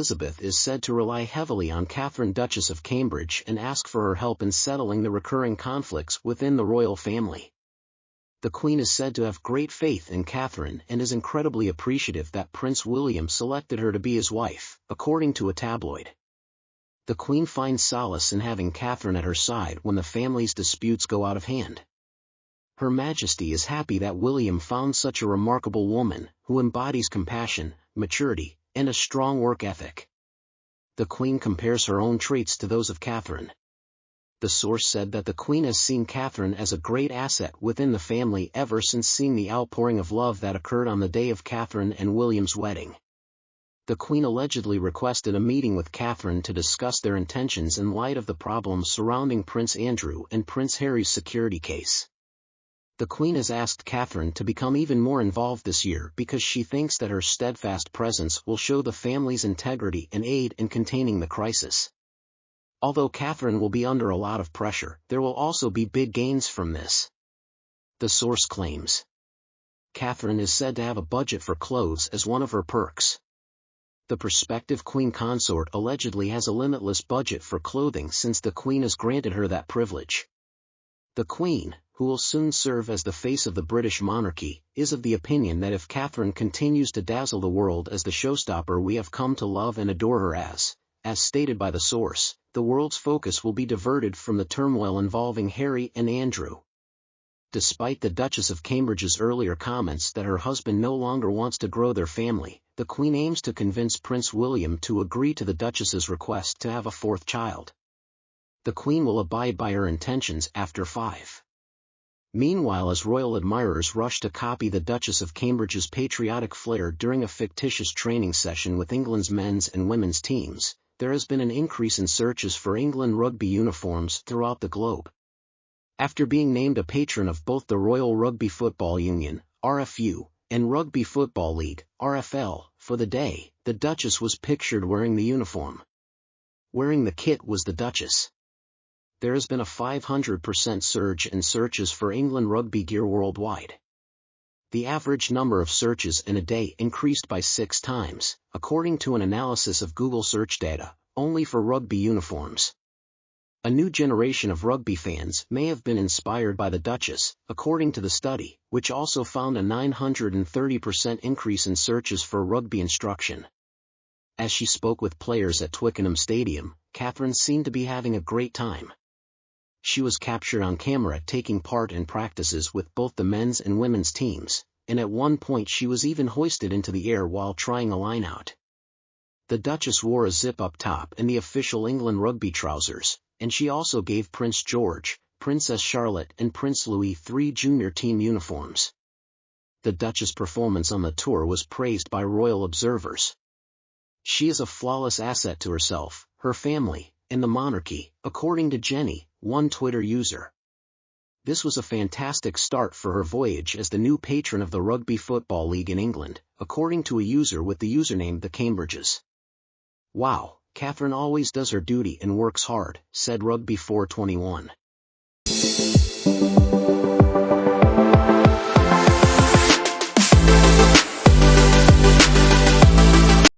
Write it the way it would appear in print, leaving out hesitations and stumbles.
Elizabeth is said to rely heavily on Catherine, Duchess of Cambridge, and ask for her help in settling the recurring conflicts within the royal family. The Queen is said to have great faith in Catherine and is incredibly appreciative that Prince William selected her to be his wife, according to a tabloid. The Queen finds solace in having Catherine at her side when the family's disputes go out of hand. Her Majesty is happy that William found such a remarkable woman, who embodies compassion, maturity, and a strong work ethic. The Queen compares her own traits to those of Catherine. The source said that the Queen has seen Catherine as a great asset within the family ever since seeing the outpouring of love that occurred on the day of Catherine and William's wedding. The Queen allegedly requested a meeting with Catherine to discuss their intentions in light of the problems surrounding Prince Andrew and Prince Harry's security case. The Queen has asked Catherine to become even more involved this year because she thinks that her steadfast presence will show the family's integrity and aid in containing the crisis. Although Catherine will be under a lot of pressure, there will also be big gains from this. The source claims. Catherine is said to have a budget for clothes as one of her perks. The prospective Queen consort allegedly has a limitless budget for clothing since the Queen has granted her that privilege. The Queen, who will soon serve as the face of the British monarchy, is of the opinion that if Catherine continues to dazzle the world as the showstopper we have come to love and adore her as stated by the source, the world's focus will be diverted from the turmoil involving Harry and Andrew. Despite the Duchess of Cambridge's earlier comments that her husband no longer wants to grow their family, the Queen aims to convince Prince William to agree to the Duchess's request to have a fourth child. The Queen will abide by her intentions after 5. Meanwhile, as royal admirers rush to copy the Duchess of Cambridge's patriotic flair during a fictitious training session with England's men's and women's teams, there has been an increase in searches for England rugby uniforms throughout the globe. After being named a patron of both the Royal Rugby Football Union, RFU, and Rugby Football League, RFL, for the day, the Duchess was pictured wearing the uniform. Wearing the kit was the Duchess. There has been a 500% surge in searches for England rugby gear worldwide. The average number of searches in a day increased by 6 times, according to an analysis of Google search data, only for rugby uniforms. A new generation of rugby fans may have been inspired by the Duchess, according to the study, which also found a 930% increase in searches for rugby instruction. As she spoke with players at Twickenham Stadium, Catherine seemed to be having a great time. She was captured on camera taking part in practices with both the men's and women's teams, and at one point she was even hoisted into the air while trying a line-out. The Duchess wore a zip-up top and the official England rugby trousers, and she also gave Prince George, Princess Charlotte and Prince Louis 3 junior team uniforms. The Duchess' performance on the tour was praised by royal observers. She is a flawless asset to herself, her family, and the monarchy, according to Jenny, one Twitter user. This was a fantastic start for her voyage as the new patron of the Rugby Football League in England, according to a user with the username The Cambridges. Wow, Catherine always does her duty and works hard, said Rugby 421.